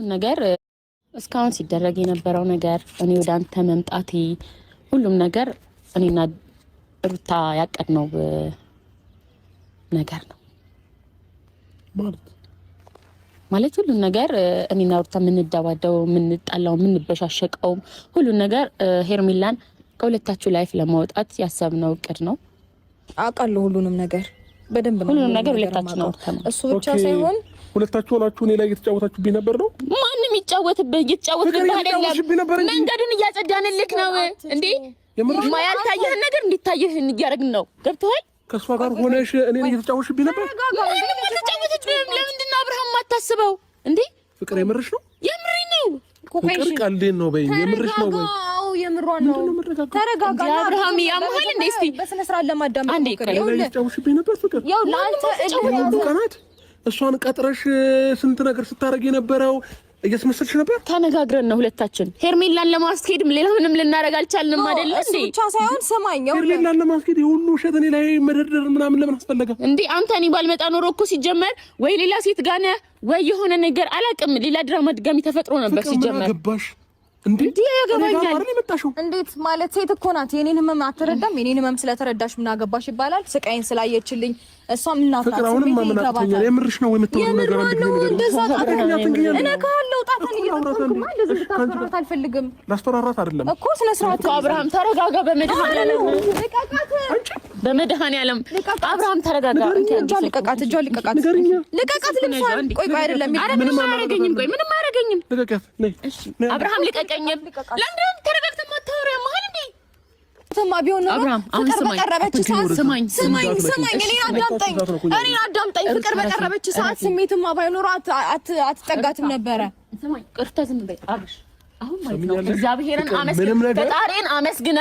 ነገር እስካሁን ሲደረግ የነበረው ነገር እኔ ወደ አንተ መምጣቴ ሁሉም ነገር እኔና ሩታ ያቀድነው ነገር ነው ማለት ሁሉም ነገር እኔና ሩታ የምንደባደበው የምንጣላው የምንበሻሸቀው ሁሉም ነገር ሄርሜላን ከሁለታችሁ ላይፍ ለማውጣት ያሰብነው እቅድ ነው። አውቃለሁ ሁሉንም ነገር በደንብ ነው። ሁሉንም ነገር ሁለታችሁ ነው። እሱ ብቻ ሳይሆን ሁለታችሁ ሆናችሁ እኔ ላይ እየተጫወታችሁብኝ ነበር ነው። ማንንም ይጫወትብህ አይደለም። መንገዱን እያጸዳንልክ ነው እንዴ? ያልታየህ ነገር እንዲታየህ እያደረግን ነው። ገብቶሃል? ከሷ ጋር ሆነሽ እኔ ላይ እየተጫወትሽብኝ ነበር። ለምንድን ነው አብርሃም የማታስበው እንዴ? ፍቅር የምርሽ ነው? የምሬ ነው። ፍቅር ቀልዴን ነው በይ። የምርሽ ነው ወይ? አዎ የምሯን ነው። ተረጋጋ አብርሃም። ያምሃል እንዴ? እስቲ በስነ ስርዓት ለማዳመጥ አንዴ እየተጫወትሽብኝ ነበር። ፍቅር ያው ለአንተ ቀናት እሷን ቀጥረሽ ስንት ነገር ስታረግ የነበረው እያስመሰልሽ ነበር። ተነጋግረን ነው ሁለታችን ሄርሜላን ለማስኬድም ሌላ ምንም ልናረግ አልቻልንም አይደል እንዴ? እሱ ብቻ ሳይሆን ሰማኝ፣ ሄርሜላን ለማስኬድ የሁሉ ውሸት እኔ ላይ መደርደር ምናምን ለምን አስፈለገ እንዴ? አንተ እኔ ባልመጣ ኖሮ እኮ ሲጀመር ወይ ሌላ ሴት ጋር ነህ ወይ የሆነ ነገር አላውቅም፣ ሌላ ድራማ ድጋሚ ተፈጥሮ ነበር ሲጀመር። ገባሽ እንዴ? ያገባኛል። እንዴት ማለት ሴት እኮ ናት። የኔን ህመም አትረዳም። የኔን ህመም ስለተረዳሽ ምን አገባሽ ይባላል። ስቃይን ስላየችልኝ እሷም እናት ናት። ፍቅራውንም ማመናቀኛል። የምርሽ ነው የምትወሩ ነገር አንድ ነው። እንደዛ ታደርጋለህ። እኔ ካለው ጣጣን እየተቆርኩ ማለት እንደዚህ ታስፈራራት አልፈልግም። ላስፈራራት አይደለም እኮ ስነ ስርዓት እኮ አብርሃም ተረጋጋ። በመድኃኒዓለም በመድኃኒዓለም አብርሃም ተረጋጋ። እጇን ልቀቃት፣ እጇን ልቀቃት፣ ልቀቃት። ልብሷን ቆይ ቆይ አይደለም ምንም አያረገኝም። ቆይ ምንም አያረገኝም። ልቀቃት። ነይ አብርሃም ልቀቀኝ። ለምንድን ተረጋግተህ ማታወሪያ መሀል እንዴ? ተማ ቢሆን ነው አብርሃም አሁን ስማኝ፣ እኔ አዳምጠኝ። ፍቅር በቀረበች ሰዓት ስሜትማ ባይኖራት አትጠጋትም ነበረ። ስማኝ፣ ቅርታ ዝም በይ አብሽ። አሁን ማለት ነው እግዚአብሔርን አመስግና፣ ፈጣሪን አመስግና፣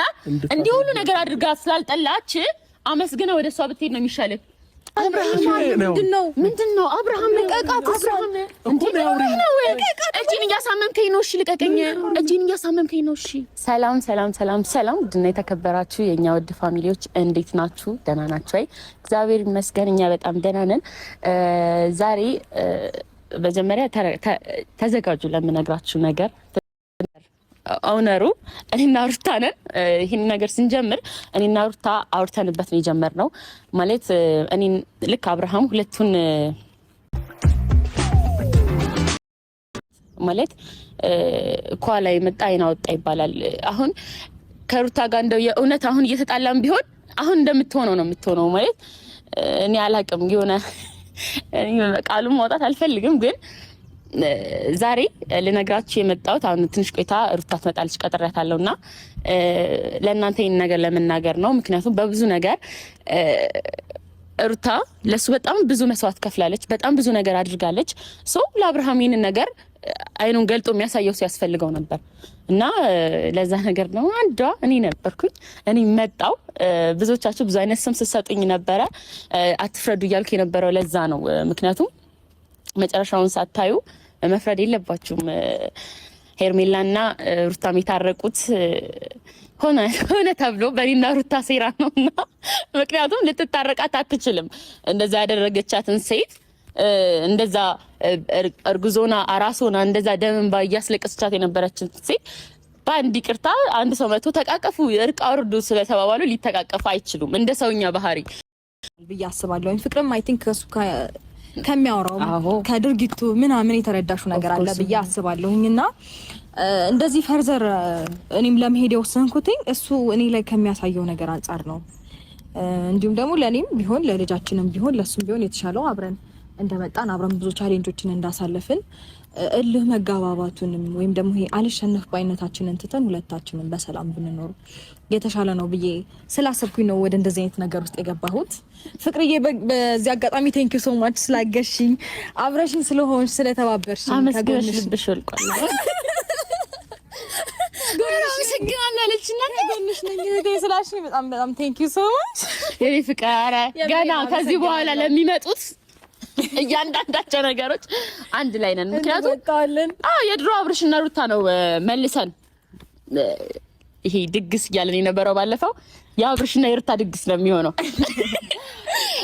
እንዲህ ሁሉ ነገር አድርጋ ስላልጠላች አመስግና ወደ እሷ ብትሄድ ነው የሚሻለው። አብርሃም ምንድነው? አብርሃም ልቀቃት። አብርሃም እጂን እያሳመምከኝ ነው። እሺ ልቀቀኝ። እጂን እያሳመምከኝ ነው። እሺ። ሰላም ድና የተከበራችሁ የኛ ውድ ፋሚሊዎች እንዴት ናችሁ? ደህና ናችሁ ወይ? እግዚአብሔር ይመስገን እኛ በጣም ደህና ነን። ዛሬ መጀመሪያ ተዘጋጁ ለምነግራችሁ ነገር። ኦነሩ እኔና ሩታ ነን። ይሄን ነገር ስንጀምር እኔና ሩታ አውርተንበት ነው የጀመርነው። ማለት እኔ ልክ አብርሃም ሁለቱን ማለት ኳላ የመጣ አይና ወጣ ይባላል። አሁን ከሩታ ጋር እንደው የእውነት አሁን እየተጣላም ቢሆን አሁን እንደምትሆነው ነው የምትሆነው። ማለት እኔ አላቅም የሆነ ቃሉን ማውጣት አልፈልግም ግን ዛሬ ልነግራችሁ የመጣሁት አሁን ትንሽ ቆይታ ሩታ ትመጣለች ቀጥሬያታለሁና ለእናንተ ይሄን ነገር ለመናገር ነው። ምክንያቱም በብዙ ነገር ሩታ ለሱ በጣም ብዙ መስዋዕት ከፍላለች፣ በጣም ብዙ ነገር አድርጋለች። ሶ ለአብርሃም ይሄን ነገር አይኑን ገልጦ የሚያሳየው ሲያስፈልገው ነበር እና ለዛ ነገር ነው አንዷ እኔ ነበርኩኝ። እኔ መጣው ብዙዎቻችሁ ብዙ አይነት ስም ስትሰጡኝ ነበረ። አትፍረዱ እያልኩ የነበረው ለዛ ነው። ምክንያቱም መጨረሻውን ሳታዩ መፍረድ የለባችሁም። ሄርሜላና ሩታ የታረቁት ሆነ ተብሎ በእኔና ሩታ ሴራ ነውና፣ ምክንያቱም ልትታረቃት አትችልም። እንደዛ ያደረገቻትን ሴት እንደዛ እርጉዞና አራሶና እንደዛ ደምንባ እያስለቀሰቻት የነበረችን ሴት በአንድ ይቅርታ አንድ ሰው መቶ ተቃቀፉ እርቅ አውርዱ ስለተባባሉ ሊተቃቀፉ አይችሉም። እንደ ሰውኛ ባህሪ ብዬ አስባለሁ። ፍቅርም አይ ቲንክ ከሱ ከሚያወራው ከድርጊቱ ምናምን የተረዳሹ ነገር አለ ብዬ አስባለሁኝና እንደዚህ ፈርዘር እኔም ለመሄድ የወሰንኩትኝ እሱ እኔ ላይ ከሚያሳየው ነገር አንጻር ነው። እንዲሁም ደግሞ ለኔም ቢሆን ለልጃችንም ቢሆን ለሱም ቢሆን የተሻለው አብረን እንደመጣን አብረን ብዙ ቻሌንጆችን እንዳሳለፍን እልህ መጋባባቱንም ወይም ደግሞ ይሄ አልሸነፍ ባይነታችንን ትተን ሁለታችንን በሰላም ብንኖር የተሻለ ነው ብዬ ስላሰብኩኝ ነው ወደ እንደዚህ አይነት ነገር ውስጥ የገባሁት። ፍቅርዬ በዚህ አጋጣሚ ቴንክ ዩ ሶ ማች ስላገሽኝ፣ አብረሽኝ ስለሆንሽ፣ ስለተባበርሽኝ አመስግነሽ ልብሽ ወልቋል። በጣም ቴንክ ዩ ሶ ማች የኔ ፍቅር። ገና ከዚህ በኋላ ለሚመጡት እያንዳንዳቸው ነገሮች አንድ ላይ ነን። ምክንያቱም የድሮ አብርሽና ሩታ ነው መልሰን ይሄ ድግስ እያለን የነበረው ባለፈው የአብርሽና የሩታ ድግስ ነው የሚሆነው።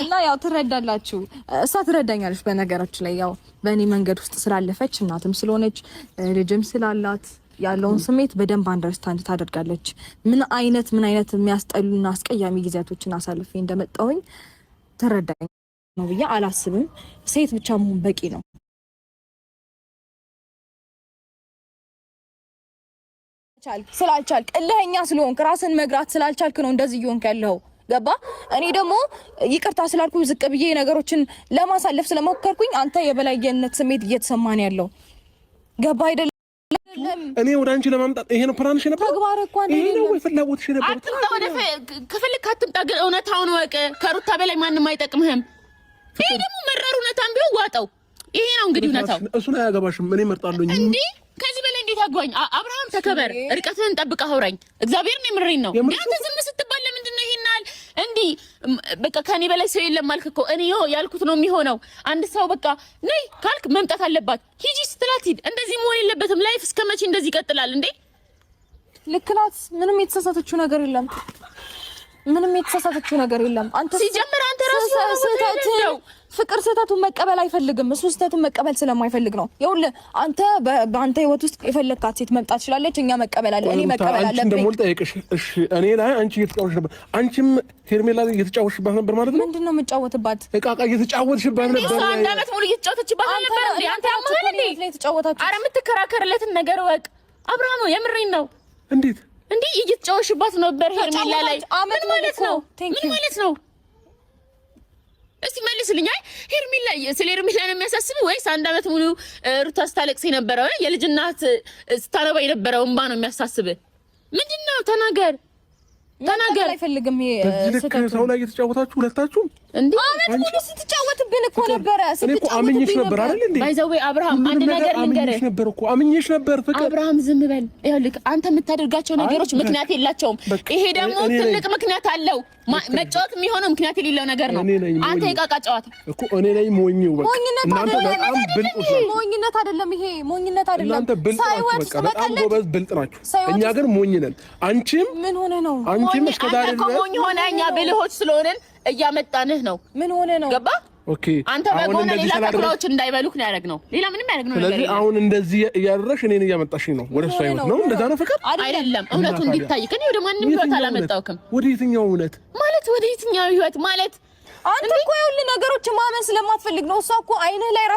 እና ያው ትረዳላችሁ፣ እሷ ትረዳኛለች በነገራችን ላይ ያው በእኔ መንገድ ውስጥ ስላለፈች እናትም ስለሆነች ልጅም ስላላት ያለውን ስሜት በደንብ አንደርስታንድ ታደርጋለች። ምን አይነት የሚያስጠሉና አስቀያሚ ጊዜያቶችን አሳልፌ እንደመጣሁኝ ትረዳኝ ነው ብዬ አላስብም። ሴት ብቻ መሆን በቂ ነው። ስላልቻልክ እልህኛ ስለሆንክ ራስን መግራት ስላልቻልክ ነው እንደዚህ እየሆንክ ያለው። ገባ? እኔ ደግሞ ይቅርታ ስላልኩ ዝቅ ብዬ ነገሮችን ለማሳለፍ ስለሞከርኩኝ አንተ የበላይነት ስሜት እየተሰማን ያለው ገባ አይደለም? እኔ ወደ አንቺ ለማምጣት ይሄ ነው ፕላንሽ ነበር። ተግባር እኮ አይደለም። ይሄ ነው ፍላጎትሽ ነበር። አትምጣ ወደ ከፈልክ አትምጣ። እውነታውን ወቅ ከሩታ በላይ ማንንም አይጠቅምህም። ይሄ ደግሞ መራር እውነታም ቢሆን ዋጠው። ይሄ ነው እንግዲህ እውነታው። እሱን አያገባሽም። እኔ እመርጣለሁ እንዴ ከዚህ በላይ እንዴት አጓኝ? አብርሃም ተከበር፣ እርቀትህን ጠብቀህ አውራኝ። እግዚአብሔርን የምሬን ነው። አንተ ዝም ስትባል ለምንድን ነው ይሄናል? እንዲህ በቃ ከኔ በላይ ሰው የለም አልክ እኮ። እኔ ያልኩት ነው የሚሆነው። አንድ ሰው በቃ ነይ ካልክ መምጣት አለባት። ሂጂ ስትላት ሂድ። እንደዚህ መሆን የለበትም። ላይፍ እስከመቼ እንደዚህ ይቀጥላል እንዴ? ልክ ናት። ምንም የተሳሳተችው ነገር የለም። አንተ ሲጀምር አንተ ራስህ ነው ፍቅር ስህተቱን መቀበል አይፈልግም። እሱ ስህተቱን መቀበል ስለማይፈልግ ነው። ይኸውልህ አንተ በአንተ ህይወት ውስጥ የፈለካት ሴት መምጣት ትችላለች። እኛ መቀበል አለ እኔ መቀበል አለ። አንቺ ደግሞ ልጠይቅሽ፣ እሺ እኔ ላይ አንቺ እየተጫወትሽ ነበር። አንቺም ሄርሜላ ላይ እየተጫወትሽባት ነበር ማለት ነው። ምንድነው የምጫወትባት? እቃቃ እየተጫወትሽባት ነበር። እሷ አንድ ዓመት ሙሉ እየተጫወተችባት ነበር እንዴ? አንተ ያማል እንዴ? ኧረ የምትከራከርለትን ነገር ወቅ አብርሃም፣ የምሬን ነው። እንዴት እንዴ እየተጫወትሽባት ነበር ሄርሜላ ላይ? ምን ማለት ነው? ምን ማለት ነው? እስቲ መልስልኝ። አይ ሄርሜላ ስለ ሄርሜላ ነው የሚያሳስብ ወይስ አንድ ዓመት ሙሉ ሩታ ስታለቅስ የነበረው የልጅ እናት ስታነባ የነበረው እንባ ነው የሚያሳስብ? ምንድነው? ተናገር። አይፈልግም። ይሄ ሰው ላይ እየተጫወታችሁ ሁለታችሁም እንዴ? አመት ሙሉ ስትጫወትብን እኮ ነበረ። እኮ አምኜሽ ነበር አይደል እንዴ? ባይዘው አብርሃም አንድ ነገር ልንገርህ ነበር እኮ አምኜሽ ነበር። ፍቅር አብርሃም ዝም በል። ይኸውልህ አንተ የምታደርጋቸው ነገሮች ምክንያት የላቸውም። ይሄ ደግሞ ትልቅ ምክንያት አለው። መጫወት የሚሆነው ምክንያት የሌለው ነገር ነው። አንተ የቃቃ ጨዋታ እኮ እኔ ላይ ሞኝው በቃ እናንተ በጣም ብልጥ ነው። ሞኝነት አይደለም ይሄ፣ ሞኝነት አይደለም። እናንተ ብልጥ ናችሁ፣ በቃ በጣም ጎበዝ ብልጥ ናችሁ። እኛ ግን ሞኝ ነን። አንቺም ምን ሆነ ነው? አንቺም እስከዛሬ ድረስ ሞኝ ሆነ እኛ ብልሆች ስለሆነን እያመጣንህ ነው። ምን ሆነ ነው? ገባ? ኦኬ አንተ በጎነ ሌላ ተኩራዎች እንዳይበሉክ ነው ያደረግነው። ሌላ ምንም ያደረግነው ነገር የለም። ስለዚህ አሁን እንደዚህ እያደረግሽ እኔን እያመጣሽኝ ነው ወደ እሷ ህይወት ነው። እንደዛ ነው ፍቅር አይደለም። እውነቱ እንዲታይ ከኔ ወደ ማንም ህይወት አላመጣውክም። ወደ የትኛው እውነት ማለት ወደ የትኛው ህይወት ማለት? አንተ እኮ ይኸውልህ ነገሮችን ማመን ስለማትፈልግ ነው። እሷ እኮ አይንህ ላይ